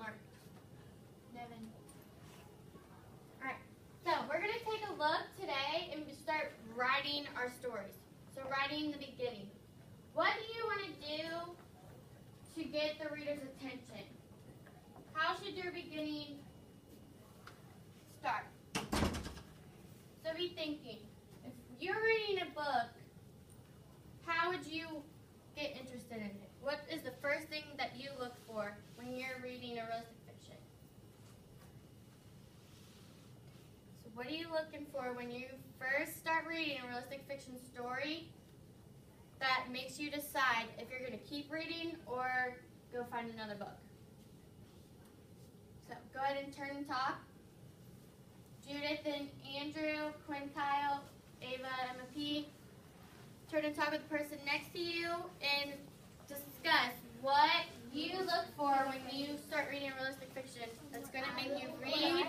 Mark? Devin. Alright, so we're going to take a look today and start writing our stories. So writing the beginning. What do you want to do to get the reader's attention? How should your beginning start? So be thinking, if you're reading a book, how would you get interested in it? What is the first thing that you look for when you're reading a realistic fiction? So what are you looking for when you first start reading a realistic fiction story that makes you decide if you're going to keep reading or go find another book? So go ahead and turn and talk. Judith and Andrew, Quinn, Kyle, Ava, Emma P. Turn and talk with the person next to you and discuss what you look for when you start reading realistic fiction that's going to make you read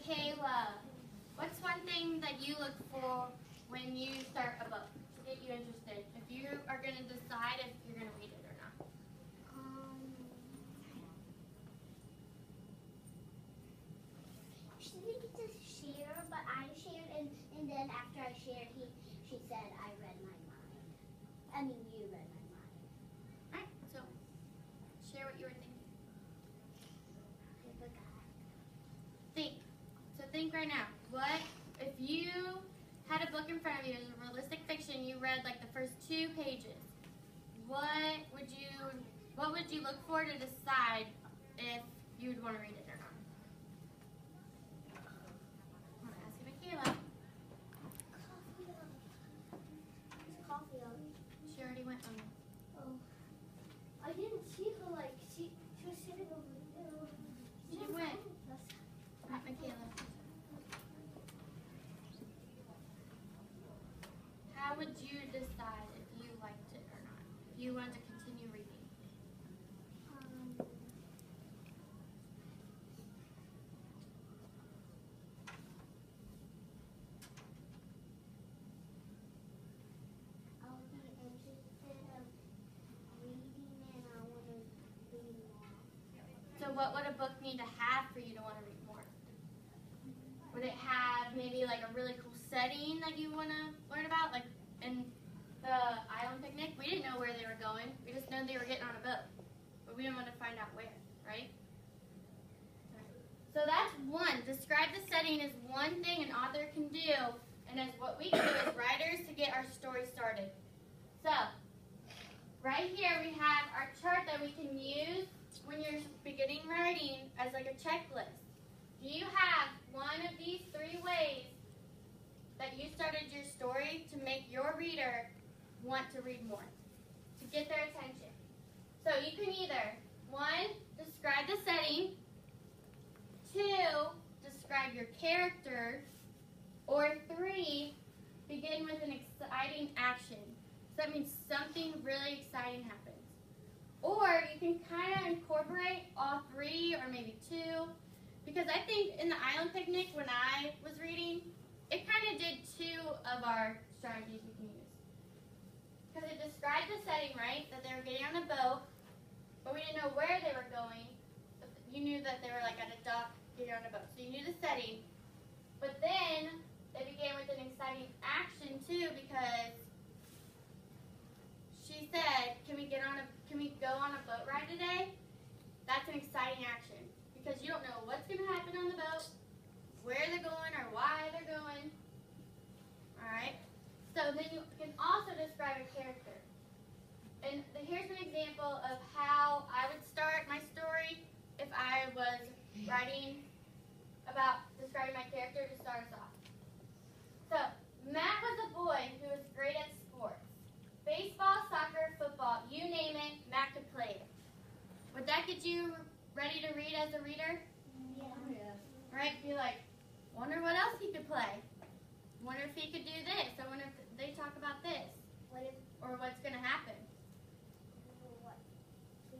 Michaela, what's one thing that you look for when you start a book to get you interested? If you are going to decide if you're going to read it or not. She didn't get to share, but I shared, and then after I shared, she said, I read my mind. I mean, you read my mind. Alright, so share what you were thinking. I forgot. Think. So think right now. What if you had a book in front of you, it was a realistic fiction, you read like the first 2 pages. What would you look for to decide if you would want to read it or not? I'm gonna ask you, Michaela. Coffee on. She already went on. Oh. I didn't see her, like, she was sitting over there. She went. Not Michaela. How would you decide if you liked it or not? If you wanted to continue reading? I'll be interested in reading, and I want to read more. So what would a book need to have for you to want to read more? Would it have maybe like a really cool setting that you want to learn about? Like in the island picnic, we didn't know where they were going. We just know they were getting on a boat. But we didn't want to find out where, right? So that's one. Describe the setting is one thing an author can do, and as what we can do as writers to get our story started. So, right here we have our chart that we can use when you're beginning writing as like a checklist. Do you have one of these 3 ways that you started your story to make your reader want to read more, to get their attention? So you can either, 1, describe the setting, 2, describe your character, or 3, begin with an exciting action. So that means something really exciting happens. Or you can kind of incorporate all 3 or maybe 2. Because I think in the island picnic, when I was reading, it kind of did 2 of our strategies we can use. Because it described the setting, right? That they were getting on a boat, but we didn't know where they were going. But you knew that they were like at a dock getting on a boat. So you knew the setting. But then they began with an exciting action too, because she said, can we go on a boat ride today? That's an exciting action. Because you don't know what's going to happen on the boat, where they're going, or why they're going. Alright? So then you can also describe a character. And here's an example of how I would start get you ready to read as a reader? Yeah. Right? Be like, wonder what else he could play. Wonder if he could do this. I wonder if they talk about this. What if? Or what's going to happen. What?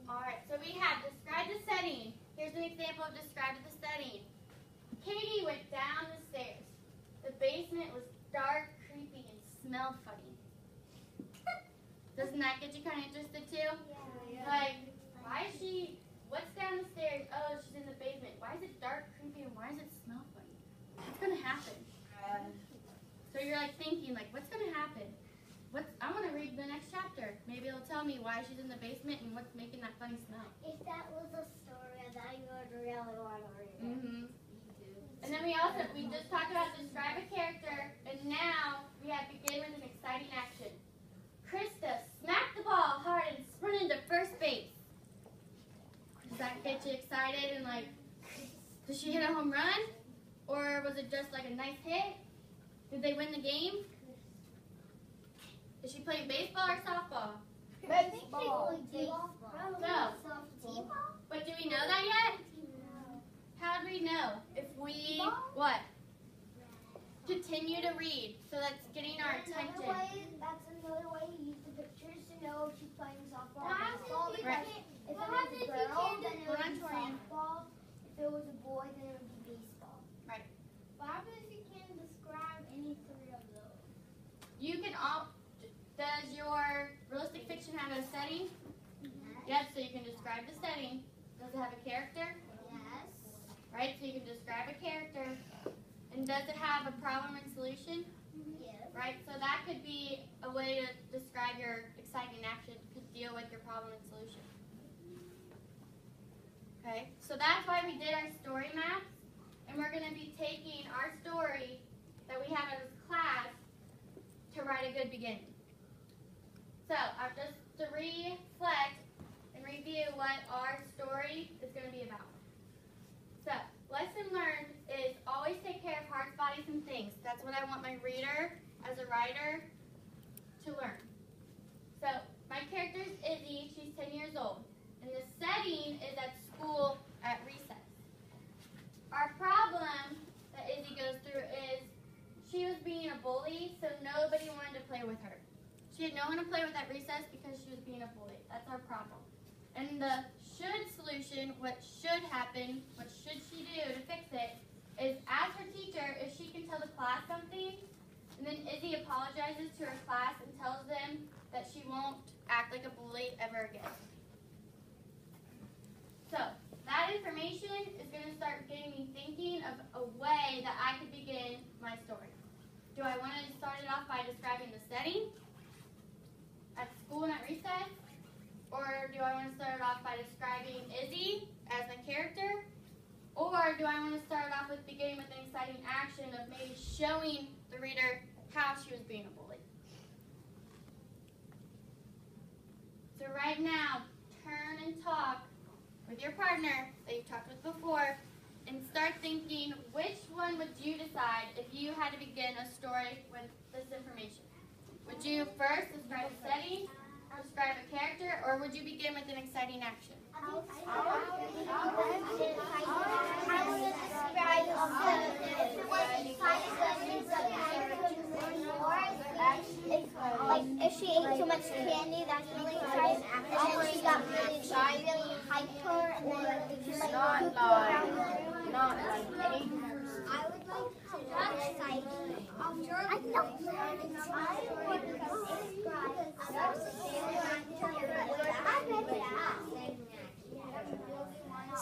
All right, so we have describe the setting. Here's an example of describe the setting. Katie went down the stairs. The basement was dark, creepy, and smelled funny. Doesn't that get you kind of interested too? Yeah. Like, why is she, what's down the stairs? Oh, she's in the basement. Why is it dark, creepy, and why does it smell funny? What's going to happen? So you're like thinking, like, what's going to happen? I want to read the next chapter. Maybe it'll tell me why she's in the basement and what's making that funny smell. If that was a story that you would really want to read it. Mm-hmm. And then we just talked about describe a character, and now we have begin with an exciting action. Krista smacked the ball hard and sprinted to first base. Does that get you excited and like, did she hit a home run? Or was it just like a nice hit? Did they win the game? Is she playing baseball or softball? Baseball. No. But do we know that yet? How do we know? If we, what? Continue to read. So that's getting our attention. That's another way to use the pictures to know if she's playing softball or Right. baseball. Because if it was a girl, then it would be Torian. softball. If it was a boy, then it would be baseball. Right. What happens if you can't describe any three of those? You can all, does your realistic fiction have a setting? Yes, so you can describe the setting. Does it have a character? Yes. Right, so you can describe a character. And does it have a problem and solution? Yes. Right, so that could be a way to describe your exciting action to deal with your problem and solution. Okay, so that's why we did our story maps. And we're going to be taking our story that we have in this class to write a good beginning. So, just to reflect and review what our story is going to be about. So, lesson learned is always take care of hearts, bodies, and things. That's what I want my reader, as a writer, to learn. So, my character is Izzy. She's 10 years old. And the setting is at school at recess. Our problem that Izzy goes through is she was being a bully, so nobody wanted to play with her. She had no one to play with at recess because she was being a bully. That's our problem. And the should solution, what should happen, what should she do to fix it, is as her teacher, if she can tell the class something, and then Izzy apologizes to her class and tells them that she won't act like a bully ever again. So, that information is going to start getting me thinking of a way that I could begin my story. Do I want to start it off by describing the setting at school and at recess? Or do I want to start it off by describing Izzy as my character? Or do I want to start it off with beginning with an exciting action of maybe showing the reader how she was being a bully? So right now, turn and talk with your partner that you've talked with before and start thinking which one would you decide if you had to begin a story with this information. Would you first describe the setting, describe a character, or would you begin with an exciting action? I would describe like if she ate too much candy, that's really exciting. And then she got really shy, really hyped her, and then she's like pooped around. Not like I would like to exciting. I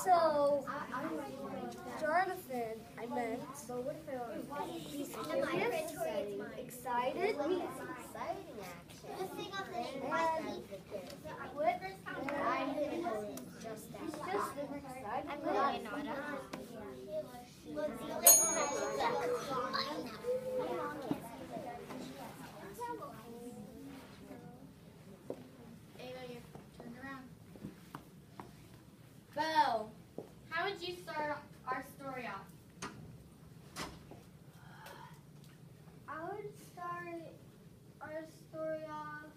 So, Jonathan, I meant, he's curious, excited, Exciting action. The thing on the and just he's just excited. I'm really not. Ava, you're turned around. Bo, how would you start our story off? I would start our story off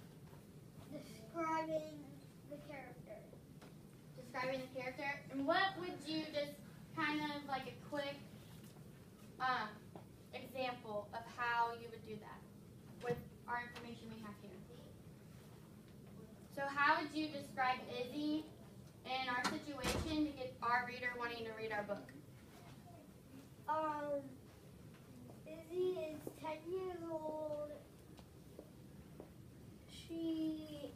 describing the character. describing the character. And what would you just kind of like a quick example of how you would do that with our information we have here? So how would you describe Izzy in our situation to get our reader wanting to read our book? Izzy is 10 years old. She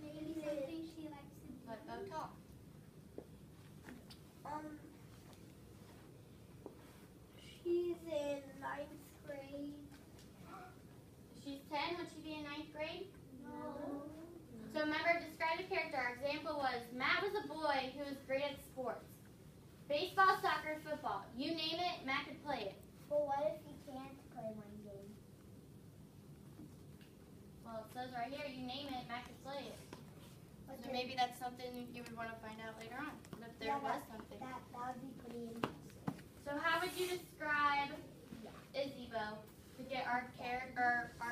Maybe something she likes to do. Let Bo talk. she's in 9th grade. She's 10. Would she be in 9th grade? No. So remember, describe the character. Our example was Matt was a boy who was great at sports. Baseball, soccer, football. You name it, Matt could play it. But what if he can't play one game? Well, it says right here, you name it, Matt could play it. So maybe that's something you would want to find out later on, if there was something. That would be pretty interesting. So how would you describe Izzy, Bo, to get our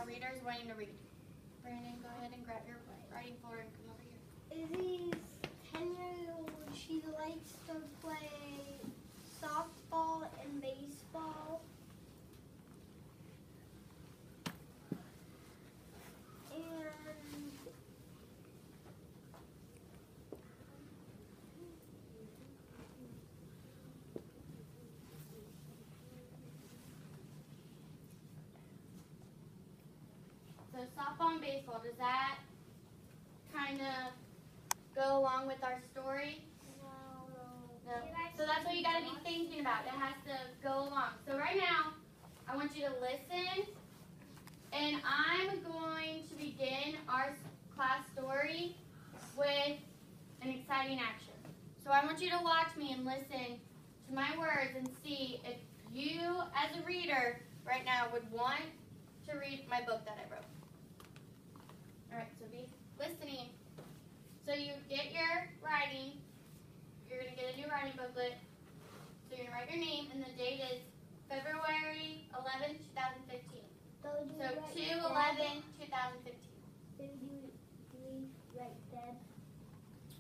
readers wanting to read? Brandon, go ahead and grab your writing folder and come over here. Izzy's 10 years old. She likes to play softball and baseball. So softball and baseball, does that kind of go along with our story? No. So that's what you got to be thinking about. It has to go along. So right now, I want you to listen, and I'm going to begin our class story with an exciting action. So I want you to watch me and listen to my words and see if you, as a reader, right now would want to read my book that I wrote. All right, so be listening. So you get your writing. You're going to get a new writing booklet. So you're going to write your name, and the date is February 11, 2015. So 2/11/2015. Do we write Deb?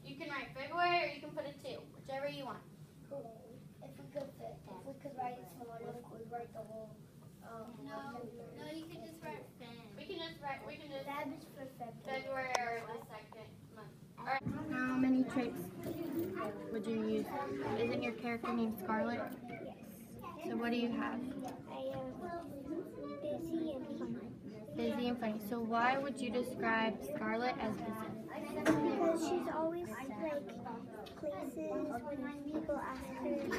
You can write February or you can put a 2, whichever you want. If we could write it small enough, we write the whole. No, you can just write We can just Deb is for February. February or the second month. All right. How many traits would you use? Isn't your character named Scarlett? Yes. So what do you have? I am busy and funny. Busy and funny. So why would you describe Scarlett as busy? Because she's always like places when people ask her to do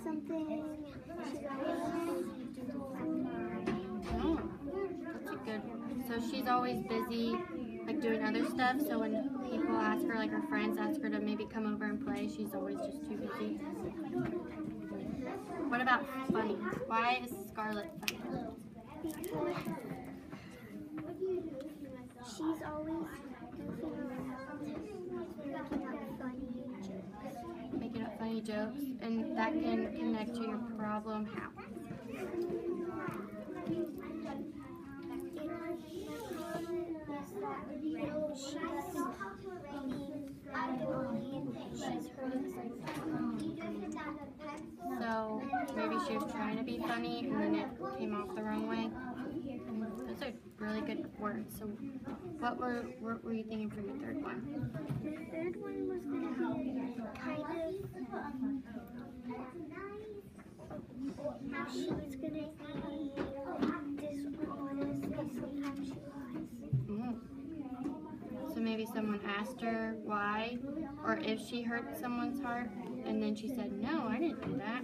something. She's always Oh, that's a good one. So she's always busy, like doing other stuff. So when people ask her, like her friends ask her to maybe come over and play, she's always just too busy. What about funny? Why is Scarlett funny? because she's always goofing around, making up funny jokes. Making up funny jokes, and that can connect to your problem. How? So maybe she was trying to be funny and then it came off the wrong way. And those are really good words. So what were you thinking for your third one? The third one was going to be kind of, she was going to be dishonest, because sometimes she lies. So maybe someone asked her why, or if she hurt someone's heart, and then she said, no, I didn't do that.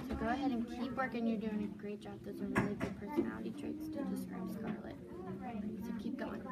So go ahead and keep working. You're doing a great job. Those are really good personality traits to describe Scarlett. So keep going.